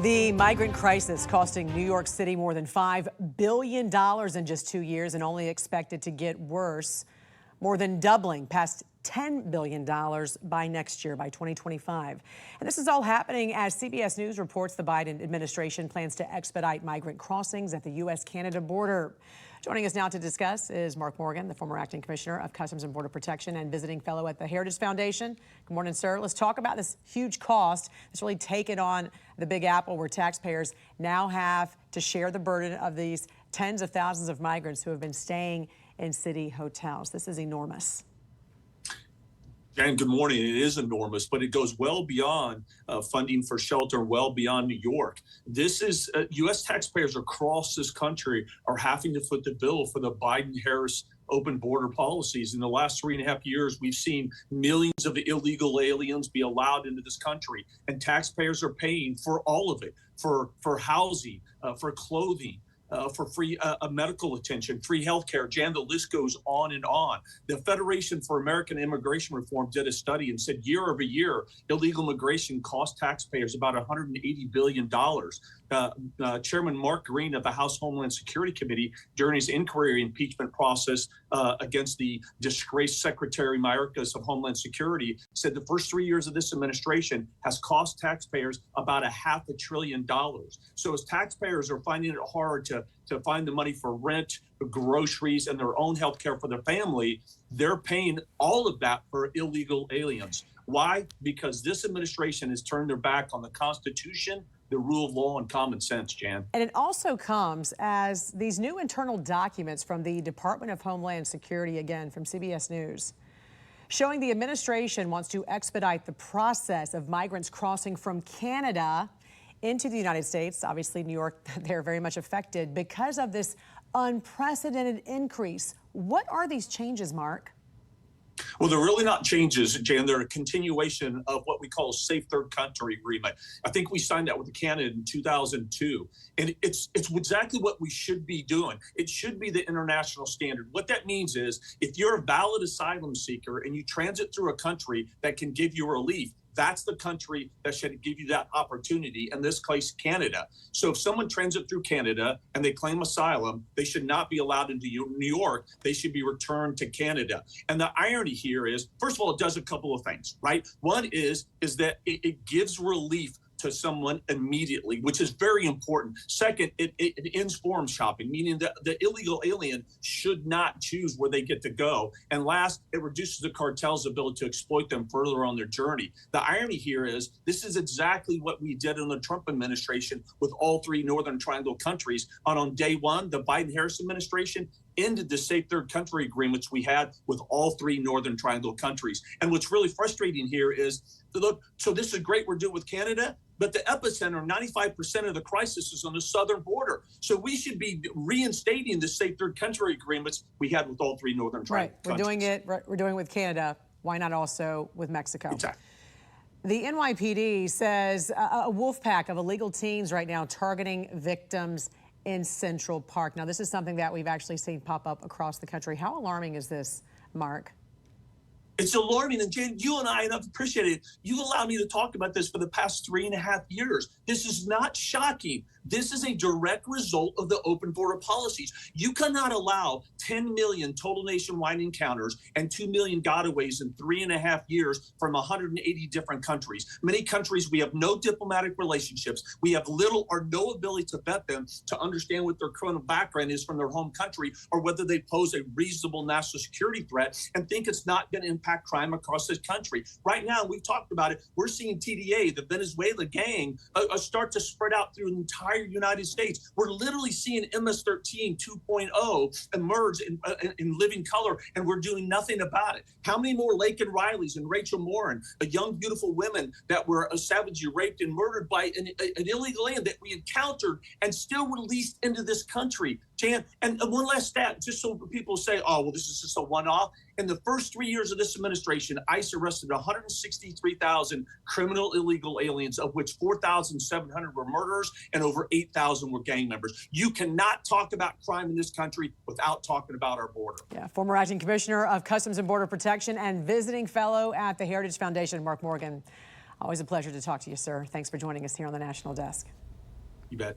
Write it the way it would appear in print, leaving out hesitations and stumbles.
The migrant crisis costing New York City more than $5 billion in just 2 years and only expected to get worse, more than doubling past $10 billion by next year, by 2025. And this is all happening as CBS News reports the Biden administration plans to expedite migrant crossings at the U.S.-Canada border. Joining us now to discuss is Mark Morgan, the former acting commissioner of Customs and Border Protection and visiting fellow at the Heritage Foundation. Good morning, sir. Let's talk about this huge cost that's really taken on the Big Apple, where taxpayers now have to share the burden of these tens of thousands of migrants who have been staying in city hotels. This is enormous. And good morning. It is enormous, but it goes well beyond funding for shelter, well beyond New York. This is U.S. taxpayers across this country are having to foot the bill for the Biden-Harris open border policies. In the last 3.5 years, we've seen millions of illegal aliens be allowed into this country, and taxpayers are paying for all of it, for housing, for clothing, for free medical attention, free health care. Jan, the list goes on and on. The Federation for American Immigration Reform did a study and said year over year, illegal migration cost taxpayers about $180 billion. Chairman Mark Green of the House Homeland Security Committee, during his inquiry impeachment process against the disgraced Secretary Mayorkas of Homeland Security, said the first 3 years of this administration has cost taxpayers about $500 billion. So as taxpayers are finding it hard to find the money for rent, for groceries, and their own health care for their family, they're paying all of that for illegal aliens. Why? Because this administration has turned their back on the Constitution, the rule of law, and common sense, Jan. And it also comes as these new internal documents from the Department of Homeland Security, again from CBS News, showing the administration wants to expedite the process of migrants crossing from Canada into the United States. Obviously, New York, they're very much affected because of this unprecedented increase. What are these changes, Mark? Well, they're really not changes, Jan. They're a continuation of what we call a safe third country agreement. I think we signed that with Canada in 2002. And it's exactly what we should be doing. It should be the international standard. What that means is if you're a valid asylum seeker and you transit through a country that can give you relief, that's the country that should give you that opportunity, in this case, Canada. So if someone transits through Canada and they claim asylum, they should not be allowed into New York. They should be returned to Canada. And the irony here is, first of all, it does a couple of things, right? One is that it gives relief to someone immediately, which is very important. Second, it ends forum shopping, meaning that the illegal alien should not choose where they get to go. And last, it reduces the cartel's ability to exploit them further on their journey. The irony here is this is exactly what we did in the Trump administration with all three Northern Triangle countries. On day one, the Biden-Harris administration ended the safe third country agreements we had with all three Northern Triangle countries. And what's really frustrating here is, look, so this is great, we're doing it with Canada, but the epicenter, 95% of the crisis is on the southern border. So we should be reinstating the safe third country agreements we had with all three Northern Triangle countries. We're doing it with Canada. Why not also with Mexico? Exactly. The NYPD says a wolf pack of illegal teens right now targeting victims in Central Park. Now, this is something that we've actually seen pop up across the country. How alarming is this, Mark? It's alarming, and Jan, you and I, and I've appreciated it, you've allowed me to talk about this for the past 3.5 years. This is not shocking. This is a direct result of the open border policies. You cannot allow 10 million total nationwide encounters and 2 million gotaways in 3.5 years from 180 different countries. Many countries, we have no diplomatic relationships. We have little or no ability to vet them to understand what their criminal background is from their home country, or whether they pose a reasonable national security threat, and think it's not going to impact crime across this country. Right now, we've talked about it, we're seeing TDA, the Venezuela gang, start to spread out through the entire United States. We're literally seeing MS-13 2.0 emerge in living color, and we're doing nothing about it. How many more Laken Rileys and Rachel Morin, young, beautiful women that were savagely raped and murdered by an illegal alien that we encountered and still released into this country? Jan, and one last stat, just so people say, oh, well, this is just a one-off. In the first 3 years of this administration, ICE arrested 163,000 criminal illegal aliens, of which 4,700 were murderers and over 8,000 were gang members. You cannot talk about crime in this country without talking about our border. Yeah, former acting commissioner of Customs and Border Protection and visiting fellow at the Heritage Foundation, Mark Morgan. Always a pleasure to talk to you, sir. Thanks for joining us here on the National Desk. You bet.